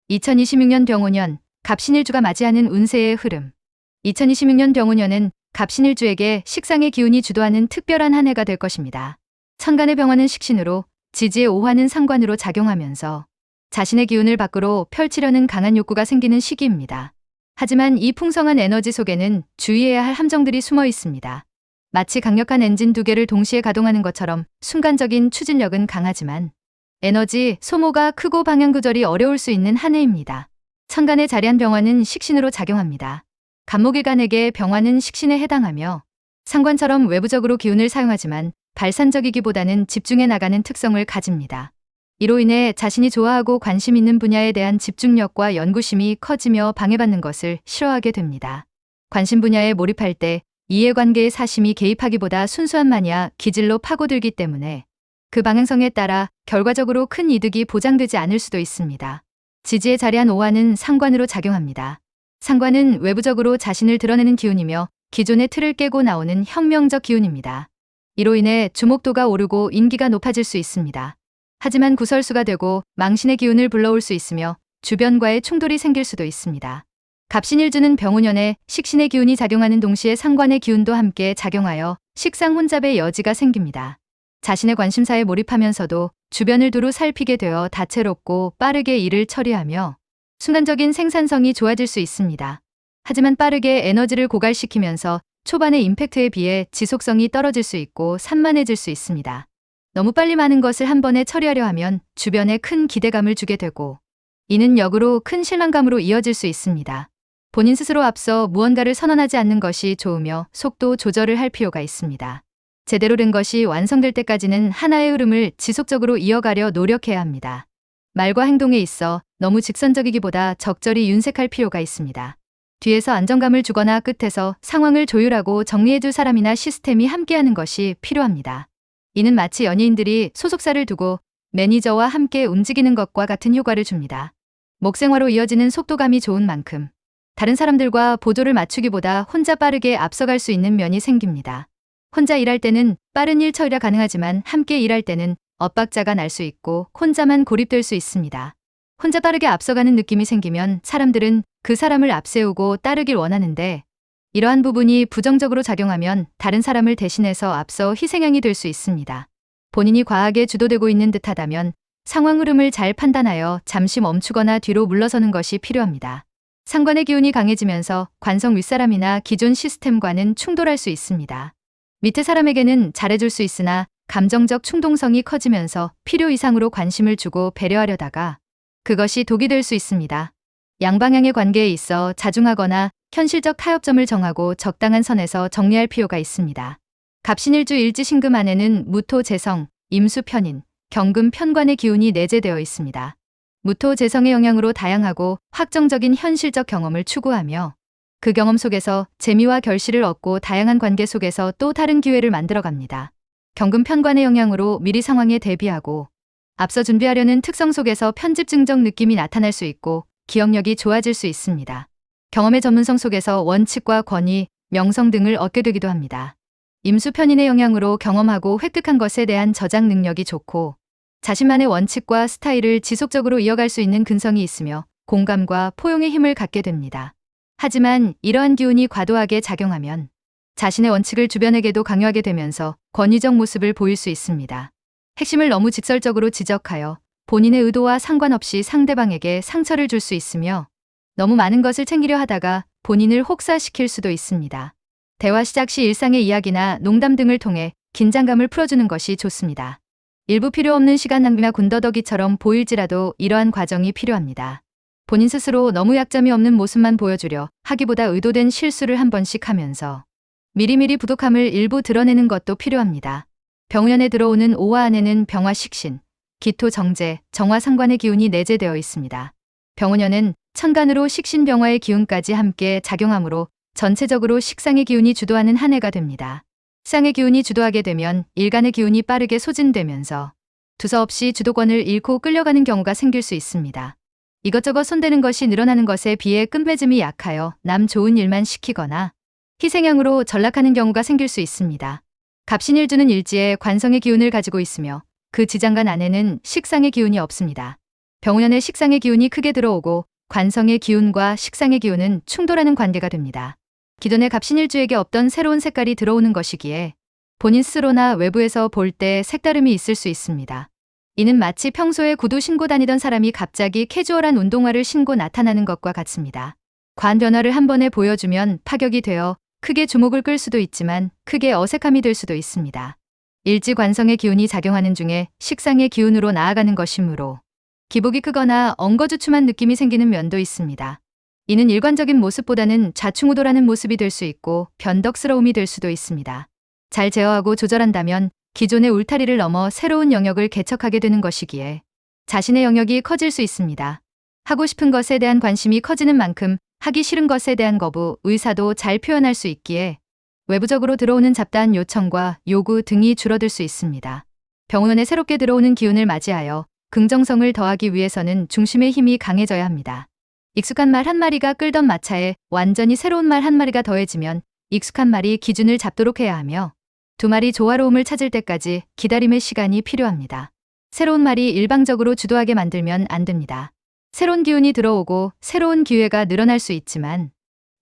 2026년 병오년, 갑신일주가 맞이하는 운세의 흐름. 2026년 병오년은 갑신일주에게 식상의 기운이 주도하는 특별한 한 해가 될 것입니다. 천간의 병화는 식신으로, 지지의 오화는 상관으로 작용하면서 자신의 기운을 밖으로 펼치려는 강한 욕구가 생기는 시기입니다. 하지만 이 풍성한 에너지 속에는 주의해야 할 함정들이 숨어 있습니다. 마치 강력한 엔진 두 개를 동시에 가동하는 것처럼 순간적인 추진력은 강하지만 에너지 소모가 크고 방향 조절이 어려울 수 있는 한 해입니다. 천간의 자리한 병화는 식신으로 작용합니다. 간목일간에게 병화는 식신에 해당하며 상관처럼 외부적으로 기운을 사용하지만 발산적이기보다는 집중해 나가는 특성을 가집니다. 이로 인해 자신이 좋아하고 관심 있는 분야에 대한 집중력과 연구심이 커지며 방해받는 것을 싫어하게 됩니다. 관심 분야에 몰입할 때 이해관계의 사심이 개입하기보다 순수한 마니아 기질로 파고들기 때문에 그 방향성에 따라 결과적으로 큰 이득이 보장되지 않을 수도 있습니다. 지지에 자리한 오화는 상관으로 작용합니다. 상관은 외부적으로 자신을 드러내는 기운이며 기존의 틀을 깨고 나오는 혁명적 기운입니다. 이로 인해 주목도가 오르고 인기가 높아질 수 있습니다. 하지만 구설수가 되고 망신의 기운을 불러올 수 있으며 주변과의 충돌이 생길 수도 있습니다. 갑신일주는 병오년에 식신의 기운이 작용하는 동시에 상관의 기운도 함께 작용하여 식상혼잡의 여지가 생깁니다. 자신의 관심사에 몰입하면서도 주변을 두루 살피게 되어 다채롭고 빠르게 일을 처리하며 순간적인 생산성이 좋아질 수 있습니다. 하지만 빠르게 에너지를 고갈시키면서 초반의 임팩트에 비해 지속성이 떨어질 수 있고 산만해질 수 있습니다. 너무 빨리 많은 것을 한 번에 처리하려 하면 주변에 큰 기대감을 주게 되고 이는 역으로 큰 실망감으로 이어질 수 있습니다. 본인 스스로 앞서 무언가를 선언하지 않는 것이 좋으며 속도 조절을 할 필요가 있습니다. 제대로 된 것이 완성될 때까지는 하나의 흐름을 지속적으로 이어가려 노력해야 합니다. 말과 행동에 있어 너무 직선적이기보다 적절히 윤색할 필요가 있습니다. 뒤에서 안정감을 주거나 끝에서 상황을 조율하고 정리해줄 사람이나 시스템이 함께하는 것이 필요합니다. 이는 마치 연예인들이 소속사를 두고 매니저와 함께 움직이는 것과 같은 효과를 줍니다. 목생화로 이어지는 속도감이 좋은 만큼 다른 사람들과 보조를 맞추기보다 혼자 빠르게 앞서갈 수 있는 면이 생깁니다. 혼자 일할 때는 빠른 일 처리가 가능하지만 함께 일할 때는 엇박자가 날 수 있고 혼자만 고립될 수 있습니다. 혼자 빠르게 앞서가는 느낌이 생기면 사람들은 그 사람을 앞세우고 따르길 원하는데 이러한 부분이 부정적으로 작용하면 다른 사람을 대신해서 앞서 희생양이 될 수 있습니다. 본인이 과하게 주도되고 있는 듯하다면 상황 흐름을 잘 판단하여 잠시 멈추거나 뒤로 물러서는 것이 필요합니다. 상관의 기운이 강해지면서 관성 윗사람이나 기존 시스템과는 충돌할 수 있습니다. 밑에 사람에게는 잘해줄 수 있으나 감정적 충동성이 커지면서 필요 이상으로 관심을 주고 배려하려다가 그것이 독이 될 수 있습니다. 양방향의 관계에 있어 자중하거나 현실적 타협점을 정하고 적당한 선에서 정리할 필요가 있습니다. 갑신일주 일지신금 안에는 무토 재성, 임수 편인, 경금 편관의 기운이 내재되어 있습니다. 무토 재성의 영향으로 다양하고 확정적인 현실적 경험을 추구하며 그 경험 속에서 재미와 결실을 얻고 다양한 관계 속에서 또 다른 기회를 만들어갑니다. 경금 편관의 영향으로 미리 상황에 대비하고 앞서 준비하려는 특성 속에서 편집증적 느낌이 나타날 수 있고 기억력이 좋아질 수 있습니다. 경험의 전문성 속에서 원칙과 권위, 명성 등을 얻게 되기도 합니다. 임수 편인의 영향으로 경험하고 획득한 것에 대한 저장 능력이 좋고 자신만의 원칙과 스타일을 지속적으로 이어갈 수 있는 근성이 있으며 공감과 포용의 힘을 갖게 됩니다. 하지만 이러한 기운이 과도하게 작용하면 자신의 원칙을 주변에게도 강요하게 되면서 권위적 모습을 보일 수 있습니다. 핵심을 너무 직설적으로 지적하여 본인의 의도와 상관없이 상대방에게 상처를 줄 수 있으며 너무 많은 것을 챙기려 하다가 본인을 혹사시킬 수도 있습니다. 대화 시작 시 일상의 이야기나 농담 등을 통해 긴장감을 풀어주는 것이 좋습니다. 일부 필요 없는 시간 낭비나 군더더기처럼 보일지라도 이러한 과정이 필요합니다. 본인 스스로 너무 약점이 없는 모습만 보여주려 하기보다 의도된 실수를 한 번씩 하면서 미리미리 부족함을 일부 드러내는 것도 필요합니다. 병오년에 들어오는 오화 안에는 병화 식신, 기토 정제, 정화 상관의 기운이 내재되어 있습니다. 병오년은 천간으로 식신 병화의 기운까지 함께 작용하므로 전체적으로 식상의 기운이 주도하는 한 해가 됩니다. 식상의 기운이 주도하게 되면 일간의 기운이 빠르게 소진되면서 두서없이 주도권을 잃고 끌려가는 경우가 생길 수 있습니다. 이것저것 손대는 것이 늘어나는 것에 비해 끝맺음이 약하여 남 좋은 일만 시키거나 희생양으로 전락하는 경우가 생길 수 있습니다. 갑신일주는 일지에 관성의 기운을 가지고 있으며 그 지장간 안에는 식상의 기운이 없습니다. 병원의 식상의 기운이 크게 들어오고 관성의 기운과 식상의 기운은 충돌하는 관계가 됩니다. 기존의 갑신일주에게 없던 새로운 색깔이 들어오는 것이기에 본인 스스로나 외부에서 볼 때 색다름이 있을 수 있습니다. 이는 마치 평소에 구두 신고 다니던 사람이 갑자기 캐주얼한 운동화를 신고 나타나는 것과 같습니다. 과한 변화를 한 번에 보여주면 파격이 되어 크게 주목을 끌 수도 있지만 크게 어색함이 될 수도 있습니다. 일지관성의 기운이 작용하는 중에 식상의 기운으로 나아가는 것이므로 기복이 크거나 엉거주춤한 느낌이 생기는 면도 있습니다. 이는 일관적인 모습보다는 좌충우돌하는 모습이 될 수 있고 변덕스러움이 될 수도 있습니다. 잘 제어하고 조절한다면 기존의 울타리를 넘어 새로운 영역을 개척하게 되는 것이기에 자신의 영역이 커질 수 있습니다. 하고 싶은 것에 대한 관심이 커지는 만큼 하기 싫은 것에 대한 거부, 의사도 잘 표현할 수 있기에 외부적으로 들어오는 잡다한 요청과 요구 등이 줄어들 수 있습니다. 병원에 새롭게 들어오는 기운을 맞이하여 긍정성을 더하기 위해서는 중심의 힘이 강해져야 합니다. 익숙한 말 한 마리가 끌던 마차에 완전히 새로운 말 한 마리가 더해지면 익숙한 말이 기준을 잡도록 해야 하며 두 말이 조화로움을 찾을 때까지 기다림의 시간이 필요합니다. 새로운 말이 일방적으로 주도하게 만들면 안 됩니다. 새로운 기운이 들어오고 새로운 기회가 늘어날 수 있지만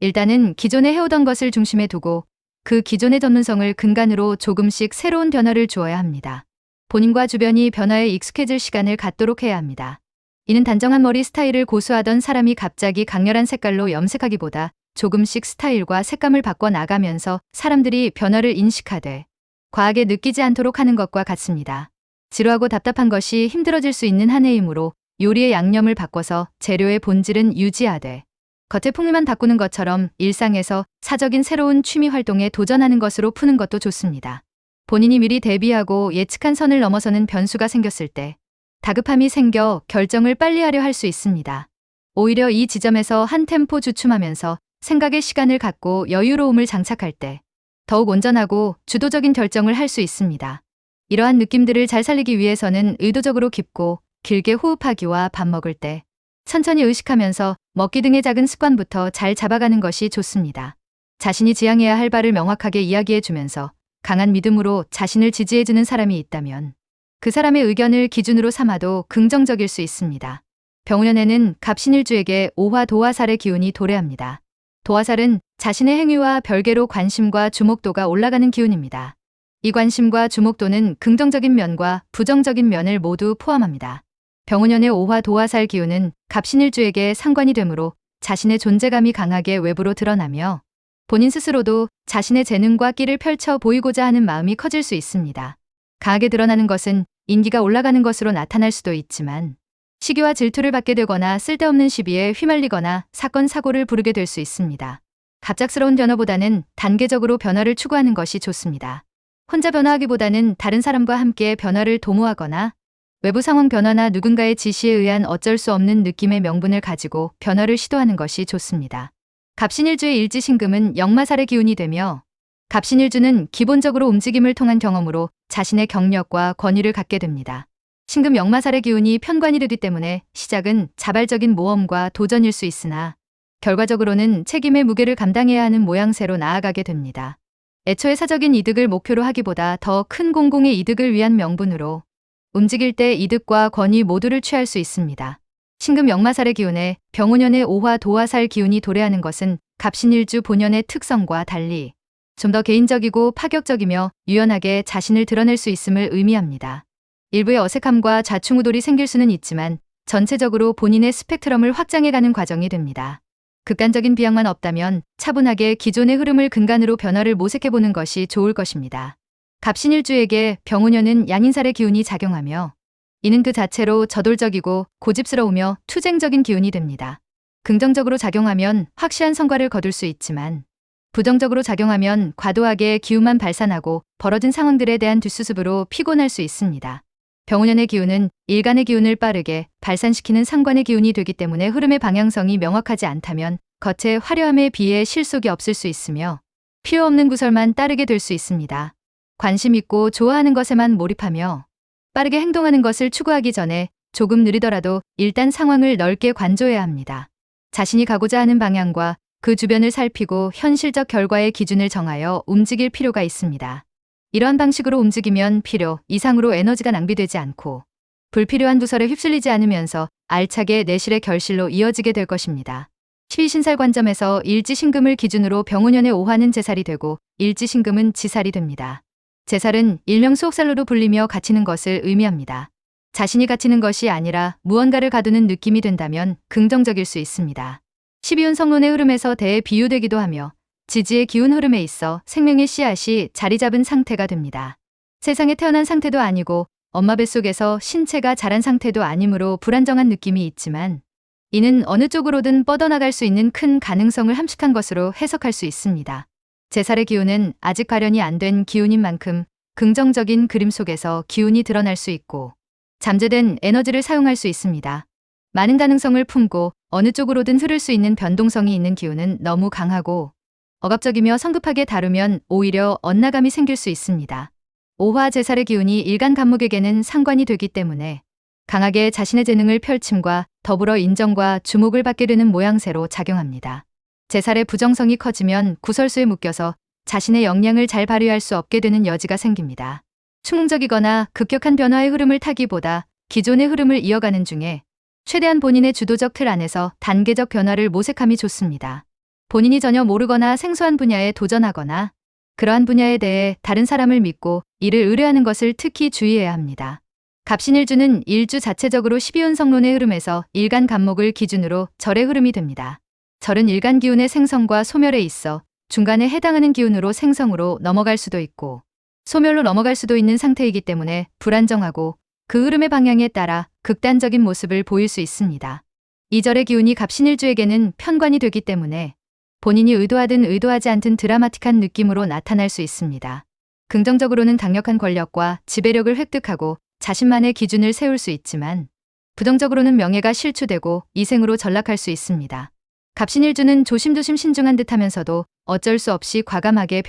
일단은 기존에 해오던 것을 중심에 두고 그 기존의 전문성을 근간으로 조금씩 새로운 변화를 주어야 합니다. 본인과 주변이 변화에 익숙해질 시간을 갖도록 해야 합니다. 이는 단정한 머리 스타일을 고수하던 사람이 갑자기 강렬한 색깔로 염색하기보다 조금씩 스타일과 색감을 바꿔 나가면서 사람들이 변화를 인식하되 과하게 느끼지 않도록 하는 것과 같습니다. 지루하고 답답한 것이 힘들어질 수 있는 한 해이므로 요리의 양념을 바꿔서 재료의 본질은 유지하되 겉의 풍미만 바꾸는 것처럼 일상에서 사적인 새로운 취미 활동에 도전하는 것으로 푸는 것도 좋습니다. 본인이 미리 대비하고 예측한 선을 넘어서는 변수가 생겼을 때 다급함이 생겨 결정을 빨리 하려 할 수 있습니다. 오히려 이 지점에서 한 템포 주춤하면서 생각의 시간을 갖고 여유로움을 장착할 때 더욱 온전하고 주도적인 결정을 할 수 있습니다. 이러한 느낌들을 잘 살리기 위해서는 의도적으로 깊고 길게 호흡하기와 밥 먹을 때 천천히 의식하면서 먹기 등의 작은 습관부터 잘 잡아가는 것이 좋습니다. 자신이 지향해야 할 바를 명확하게 이야기해주면서 강한 믿음으로 자신을 지지해주는 사람이 있다면 그 사람의 의견을 기준으로 삼아도 긍정적일 수 있습니다. 병운년에는 갑신일주에게 오화 도화살의 기운이 도래합니다. 도화살은 자신의 행위와 별개로 관심과 주목도가 올라가는 기운입니다. 이 관심과 주목도는 긍정적인 면과 부정적인 면을 모두 포함합니다. 병운년의 오화 도화살 기운은 갑신일주에게 상관이 되므로 자신의 존재감이 강하게 외부로 드러나며 본인 스스로도 자신의 재능과 끼를 펼쳐 보이고자 하는 마음이 커질 수 있습니다. 강하게 드러나는 것은 인기가 올라가는 것으로 나타날 수도 있지만 시기와 질투를 받게 되거나 쓸데없는 시비에 휘말리거나 사건 사고를 부르게 될 수 있습니다. 갑작스러운 변화보다는 단계적으로 변화를 추구하는 것이 좋습니다. 혼자 변화하기보다는 다른 사람과 함께 변화를 도모하거나 외부 상황 변화나 누군가의 지시에 의한 어쩔 수 없는 느낌의 명분을 가지고 변화를 시도하는 것이 좋습니다. 갑신일주의 일지신금은 역마살의 기운이 되며 갑신일주는 기본적으로 움직임을 통한 경험으로 자신의 경력과 권위를 갖게 됩니다. 신금 역마살의 기운이 편관이 되기 때문에 시작은 자발적인 모험과 도전일 수 있으나 결과적으로는 책임의 무게를 감당해야 하는 모양새로 나아가게 됩니다. 애초에 사적인 이득을 목표로 하기보다 더 큰 공공의 이득을 위한 명분으로 움직일 때 이득과 권위 모두를 취할 수 있습니다. 신금 역마살의 기운에 병운년의 오화 도화살 기운이 도래하는 것은 갑신일주 본연의 특성과 달리 좀 더 개인적이고 파격적이며 유연하게 자신을 드러낼 수 있음을 의미합니다. 일부의 어색함과 좌충우돌이 생길 수는 있지만 전체적으로 본인의 스펙트럼을 확장해가는 과정이 됩니다. 극단적인 비약만 없다면 차분하게 기존의 흐름을 근간으로 변화를 모색해보는 것이 좋을 것입니다. 갑신일주에게 병운년은 양인살의 기운이 작용하며 이는 그 자체로 저돌적이고 고집스러우며 투쟁적인 기운이 됩니다. 긍정적으로 작용하면 확실한 성과를 거둘 수 있지만 부정적으로 작용하면 과도하게 기운만 발산하고 벌어진 상황들에 대한 뒷수습으로 피곤할 수 있습니다. 병운년의 기운은 일간의 기운을 빠르게 발산시키는 상관의 기운이 되기 때문에 흐름의 방향성이 명확하지 않다면 겉의 화려함에 비해 실속이 없을 수 있으며 필요 없는 구설만 따르게 될 수 있습니다. 관심 있고 좋아하는 것에만 몰입하며 빠르게 행동하는 것을 추구하기 전에 조금 느리더라도 일단 상황을 넓게 관조해야 합니다. 자신이 가고자 하는 방향과 그 주변을 살피고 현실적 결과의 기준을 정하여 움직일 필요가 있습니다. 이러한 방식으로 움직이면 필요 이상으로 에너지가 낭비되지 않고 불필요한 부설에 휩쓸리지 않으면서 알차게 내실의 결실로 이어지게 될 것입니다. 12신살 관점에서 일지신금을 기준으로 병운년의 오화는 제살이 되고 일지신금은 지살이 됩니다. 제살은 일명 수옥살로로 불리며 갇히는 것을 의미합니다. 자신이 갇히는 것이 아니라 무언가를 가두는 느낌이 된다면 긍정적일 수 있습니다. 12운 성론의 흐름에서 대에 비유되기도 하며 지지의 기운 흐름에 있어 생명의 씨앗이 자리 잡은 상태가 됩니다. 세상에 태어난 상태도 아니고 엄마 뱃속에서 신체가 자란 상태도 아니므로 불안정한 느낌이 있지만 이는 어느 쪽으로든 뻗어나갈 수 있는 큰 가능성을 함축한 것으로 해석할 수 있습니다. 제살의 기운은 아직 발현이 안 된 기운인 만큼 긍정적인 그림 속에서 기운이 드러날 수 있고 잠재된 에너지를 사용할 수 있습니다. 많은 가능성을 품고 어느 쪽으로든 흐를 수 있는 변동성이 있는 기운은 너무 강하고 억압적이며 성급하게 다루면 오히려 엇나감이 생길 수 있습니다. 오화 제살의 기운이 일간 간목에게는 상관이 되기 때문에 강하게 자신의 재능을 펼침과 더불어 인정과 주목을 받게 되는 모양새로 작용합니다. 제살의 부정성이 커지면 구설수에 묶여서 자신의 역량을 잘 발휘할 수 없게 되는 여지가 생깁니다. 충동적이거나 급격한 변화의 흐름을 타기보다 기존의 흐름을 이어가는 중에 최대한 본인의 주도적 틀 안에서 단계적 변화를 모색함이 좋습니다. 본인이 전혀 모르거나 생소한 분야에 도전하거나 그러한 분야에 대해 다른 사람을 믿고 이를 의뢰하는 것을 특히 주의해야 합니다. 갑신일주는 일주 자체적으로 12운 성론의 흐름에서 일간 간목을 기준으로 절의 흐름이 됩니다. 절은 일간 기운의 생성과 소멸에 있어 중간에 해당하는 기운으로 생성으로 넘어갈 수도 있고 소멸로 넘어갈 수도 있는 상태이기 때문에 불안정하고 그 흐름의 방향에 따라 극단적인 모습을 보일 수 있습니다. 이 절의 기운이 갑신일주에게는 편관이 되기 때문에 본인이 의도하든 의도하지 않든 드라마틱한 느낌으로 나타날 수 있습니다. 긍정적으로는 강력한 권력과 지배력을 획득하고 자신만의 기준을 세울 수 있지만 부정적으로는 명예가 실추되고 이생으로 전락할 수 있습니다. 갑신일주는 조심조심 신중한 듯하면서도 어쩔 수 없이 과감하게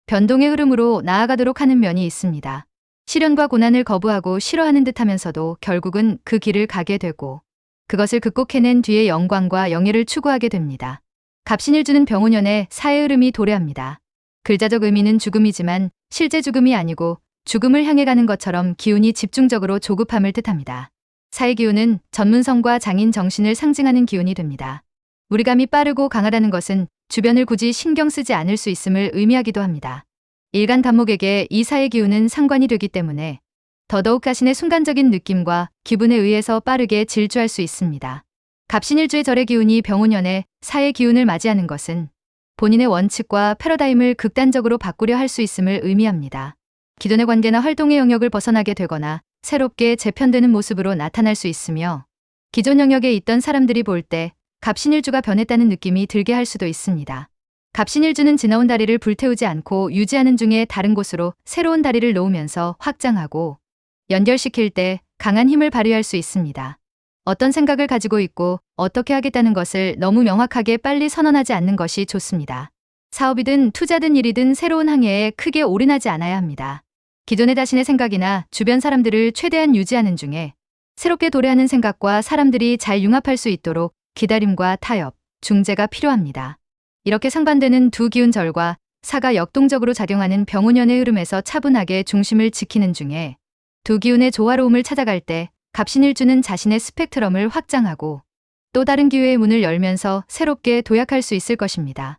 변동의 흐름으로 나아가도록 하는 면이 있습니다. 시련과 고난을 거부하고 싫어하는 듯하면서도 결국은 그 길을 가게 되고 그것을 극복해낸 뒤에 영광과 영예를 추구하게 됩니다. 갑신일주는 병운년에 사의 흐름이 도래합니다. 글자적 의미는 죽음이지만 실제 죽음이 아니고 죽음을 향해 가는 것처럼 기운이 집중적으로 조급함을 뜻합니다. 사의 기운은 전문성과 장인 정신을 상징하는 기운이 됩니다. 무리감이 빠르고 강하다는 것은 주변을 굳이 신경 쓰지 않을 수 있음을 의미하기도 합니다. 일간 간목에게 이 사의 기운은 상관이 되기 때문에 더더욱 자신의 순간적인 느낌과 기분에 의해서 빠르게 질주할 수 있습니다. 갑신일주의 절의 기운이 병운년에 사의 기운을 맞이하는 것은 본인의 원칙과 패러다임을 극단적으로 바꾸려 할 수 있음을 의미합니다. 기존의 관계나 활동의 영역을 벗어나게 되거나 새롭게 재편되는 모습으로 나타날 수 있으며 기존 영역에 있던 사람들이 볼 때 갑신일주가 변했다는 느낌이 들게 할 수도 있습니다. 갑신일주는 지나온 다리를 불태우지 않고 유지하는 중에 다른 곳으로 새로운 다리를 놓으면서 확장하고 연결시킬 때 강한 힘을 발휘할 수 있습니다. 어떤 생각을 가지고 있고 어떻게 하겠다는 것을 너무 명확하게 빨리 선언하지 않는 것이 좋습니다. 사업이든 투자든 일이든 새로운 항해에 크게 올인하지 않아야 합니다. 기존의 자신의 생각이나 주변 사람들을 최대한 유지하는 중에 새롭게 도래하는 생각과 사람들이 잘 융합할 수 있도록 기다림과 타협, 중재가 필요합니다. 이렇게 상반되는 두 기운절과 사가 역동적으로 작용하는 병운년의 흐름에서 차분하게 중심을 지키는 중에 두 기운의 조화로움을 찾아갈 때 갑신일주는 자신의 스펙트럼을 확장하고 또 다른 기회의 문을 열면서 새롭게 도약할 수 있을 것입니다.